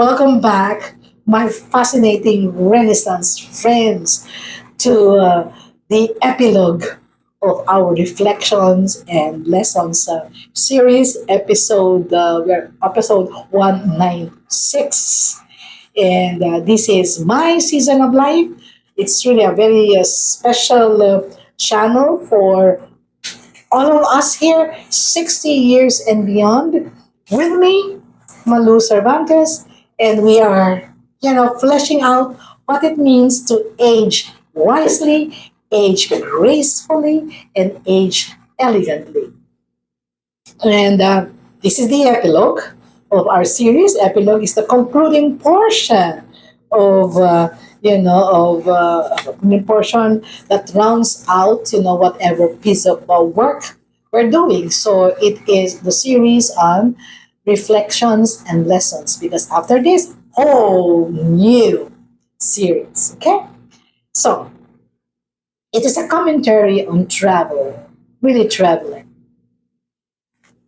welcome back, my fascinating Renaissance friends, to the epilogue of our reflections and lessons series episode. We're episode 196, and this is my season of life. It's really a very special channel for all of us here, 60 years and beyond. With me, Malu Cervantes, and we are, fleshing out what it means to age wisely, age gracefully, and age elegantly. And this is the epilogue of our series. Epilogue is the concluding portion of, the portion that rounds out, whatever piece of work we're doing. So it is the series on reflections and lessons because after this, whole new series. Okay? So it is a commentary on travel, really traveling.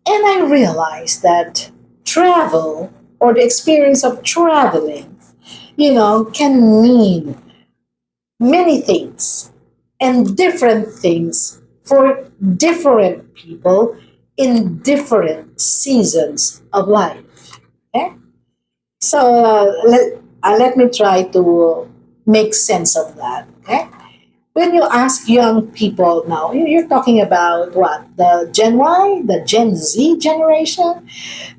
And I realized that travel or the experience of traveling, can mean many things and different things for different people in different seasons of life. Okay? So let me try to make sense of that. Okay? When you ask young people now, you're talking about what? The Gen Y, the Gen Z generation?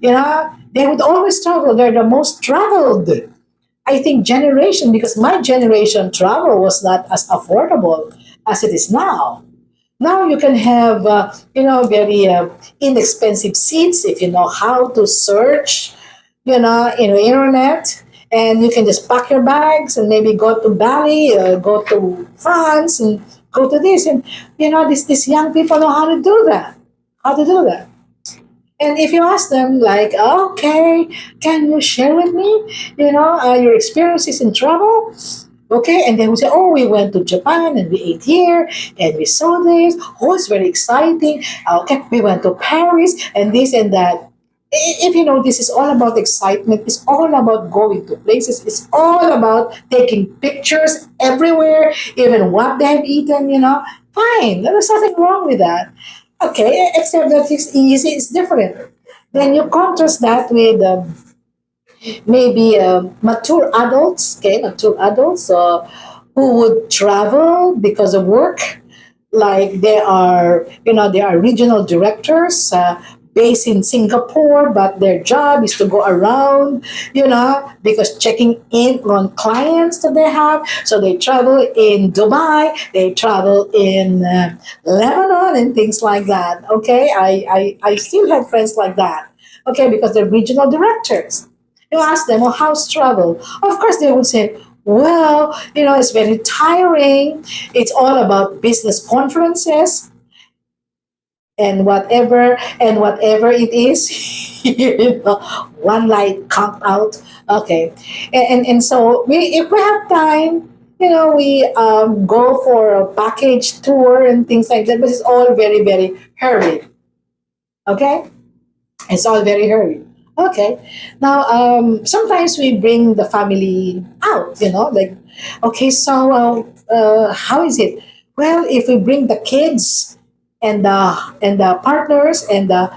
They would always travel. They're the most traveled, I think, generation because my generation travel was not as affordable as it is now. Now you can have, very inexpensive seats if you know how to search, in the internet, and you can just pack your bags and maybe go to Bali, go to France, and go to this, and these young people know how to do that. How to do that. And if you ask them, like, okay, can you share with me, your experiences in travel? Okay, and they will say, oh, we went to Japan and we ate here and we saw this. Oh, it's very exciting. Okay, we went to Paris and this and that. If you know, this is all about excitement. It's all about going to places. It's all about taking pictures everywhere, even what they have eaten, Fine, there's nothing wrong with that. Okay, except that it's easy, it's different. Then you contrast that with maybe mature adults, okay, mature adults who would travel because of work, like they are regional directors based in Singapore, but their job is to go around, because checking in on clients that they have. So they travel in Dubai, they travel in Lebanon, and things like that. Okay, I still have friends like that. Okay, because they're regional directors. You ask them, well, how's travel? Of course, they would say, well, it's very tiring. It's all about business conferences and whatever it is, one light count out. Okay, and so if we have time, we go for a package tour and things like that. But it's all very very hurried. Okay, it's all very hurried. Okay. Now, sometimes we bring the family out, like, okay, so how is it? Well, if we bring the kids and the partners and the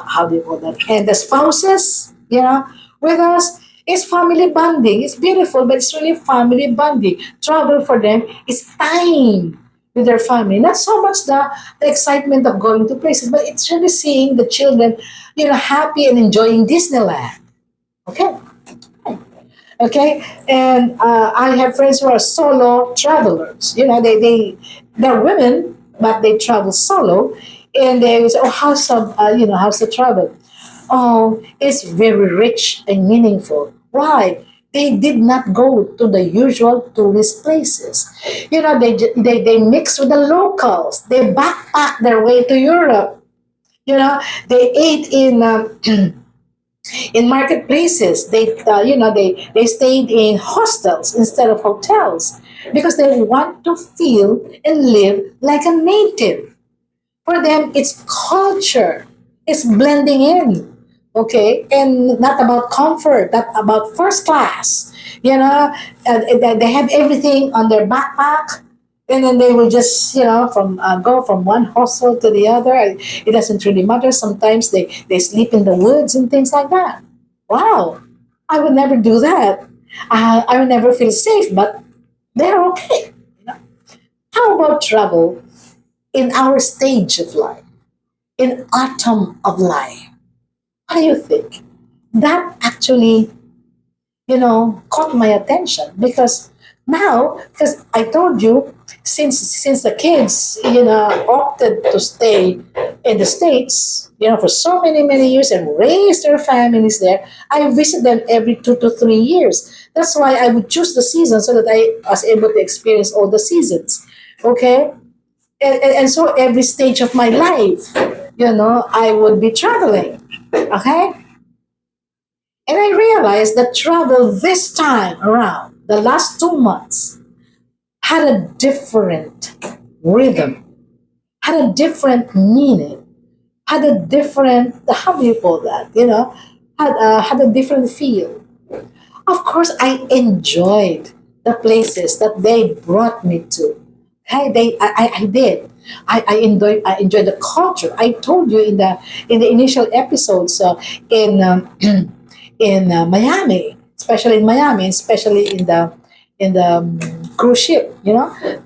how do you call that? And the spouses, with us, it's family bonding. It's beautiful, but it's really family bonding. Travel for them is time with their family. Not so much the excitement of going to places, but it's really seeing the children, happy and enjoying Disneyland. Okay. Okay. And I have friends who are solo travelers. They're women, but they travel solo. And they will say, oh, how's the travel? Oh, it's very rich and meaningful. Why? They did not go to the usual tourist places. They mix with the locals. They backpack their way to Europe. They ate in marketplaces. They stayed in hostels instead of hotels because they want to feel and live like a native. For them, it's culture. It's blending in. Okay, and not about comfort, not about first class. You know, they have everything on their backpack, and then they will just from go from one hostel to the other. It doesn't really matter. Sometimes they sleep in the woods and things like that. Wow, I would never do that. I would never feel safe, but they're okay. You know? How about travel in our stage of life, in autumn of life? What do you think? That actually, caught my attention because now, because I told you, since the kids, opted to stay in the States, for so many years and raise their families there, I visit them every 2 to 3 years. That's why I would choose the season so that I was able to experience all the seasons. Okay? And so every stage of my life, I would be traveling. Okay? And I realized that travel this time around, the last 2 months, had a different rhythm, had a different meaning, had a different, how do you call that? Had a different feel. Of course, I enjoyed the places that they brought me to. I did. I enjoyed the culture. I told you in the initial episodes in Miami, especially in Miami, especially in the cruise ship.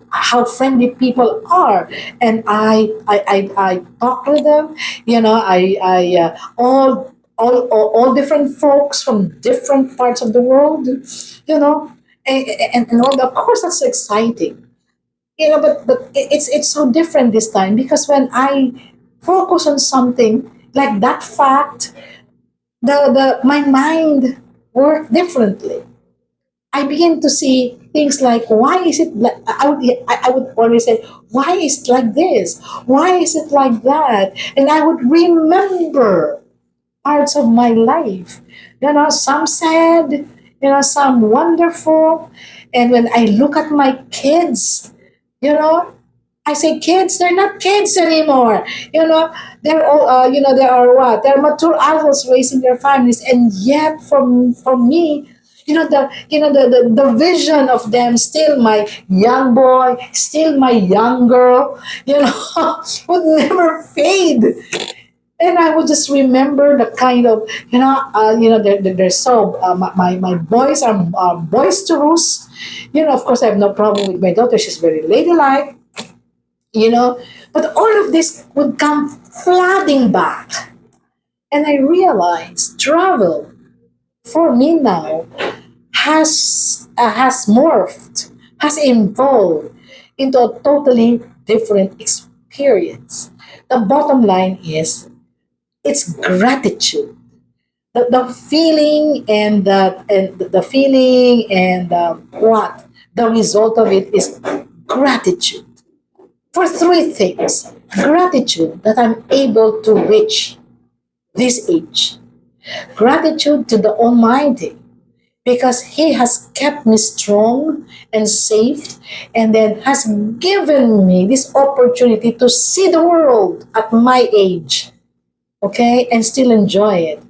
How friendly people are, and I talk with them. All different folks from different parts of the world. You know, and all. Of course, that's exciting. But it's so different this time because when I focus on something like that fact, the my mind worked differently. I begin to see things like why is it like I would always say why is it like this? Why is it like that? And I would remember parts of my life. Some sad, some wonderful. And when I look at my kids, you know, I say kids, they're not kids anymore. They're all, they are what? They're mature adults raising their families. And yet, for me, the vision of them, still my young boy, still my young girl, would never fade. And I would just remember the kind of, they're so, my boys are boisterous. Of course, I have no problem with my daughter. She's very ladylike, but all of this would come flooding back. And I realized travel for me now has morphed, has evolved into a totally different experience. The bottom line is it's gratitude. The feeling and the feeling and what the result of it is gratitude for three things. Gratitude that I'm able to reach this age. Gratitude to the Almighty because He has kept me strong and safe and then has given me this opportunity to see the world at my age, okay, and still enjoy it.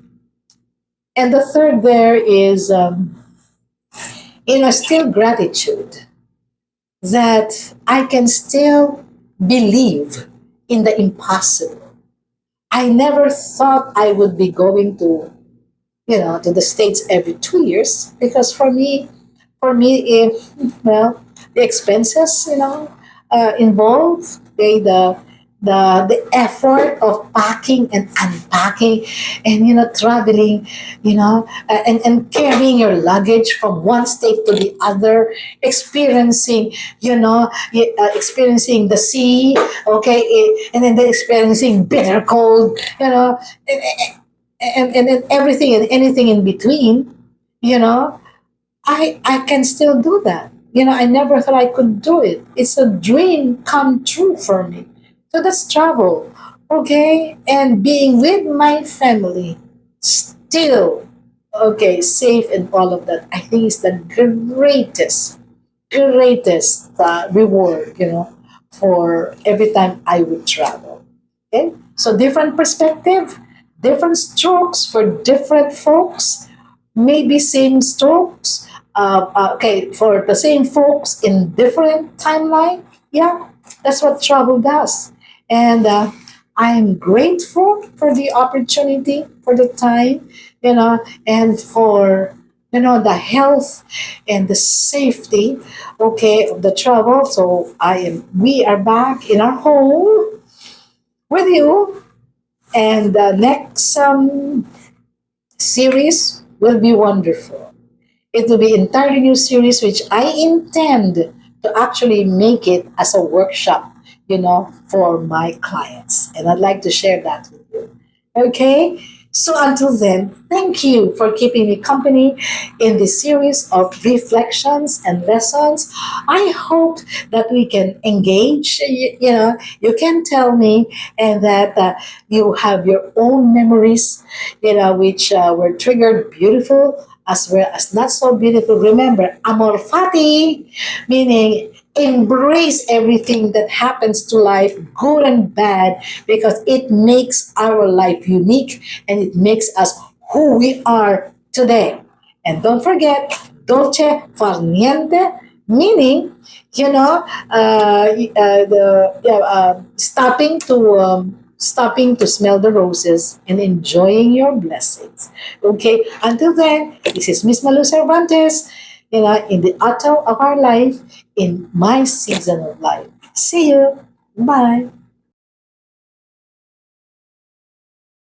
And the third there is, still gratitude that I can still believe in the impossible. I never thought I would be going to the States every 2 years because for me, if the expenses, involved, okay, the effort of packing and unpacking and traveling, and carrying your luggage from one state to the other, experiencing experiencing the sea, okay, and then experiencing bitter cold, and then everything and anything in between, you know I can still do that. I never thought I could do it. It's a dream come true for me. So that's travel, okay? And being with my family, still, okay, safe and all of that. I think it's the greatest reward, for every time I would travel. Okay? So different perspective. different strokes for different folks, maybe same strokes. Okay, for the same folks in different timeline. Yeah, that's what travel does. And I'm grateful for the opportunity, for the time, and for the health and the safety, okay, of the travel. So we are back in our home with you, and the next series will be wonderful. It will be entirely new series, which I intend to actually make it as a workshop, for my clients. And I'd like to share that with you. Okay? So until then, thank you for keeping me company in this series of reflections and lessons. I hope that we can engage. You can tell me, and that you have your own memories, which were triggered beautiful as well as not so beautiful. Remember, amor fati, meaning embrace everything that happens to life, good and bad, because it makes our life unique and it makes us who we are today. And don't forget, dolce far niente, meaning, stopping to smell the roses and enjoying your blessings. Okay, until then, this is Miss Malu Cervantes, in the autumn of our life, in my season of life. See you. Bye.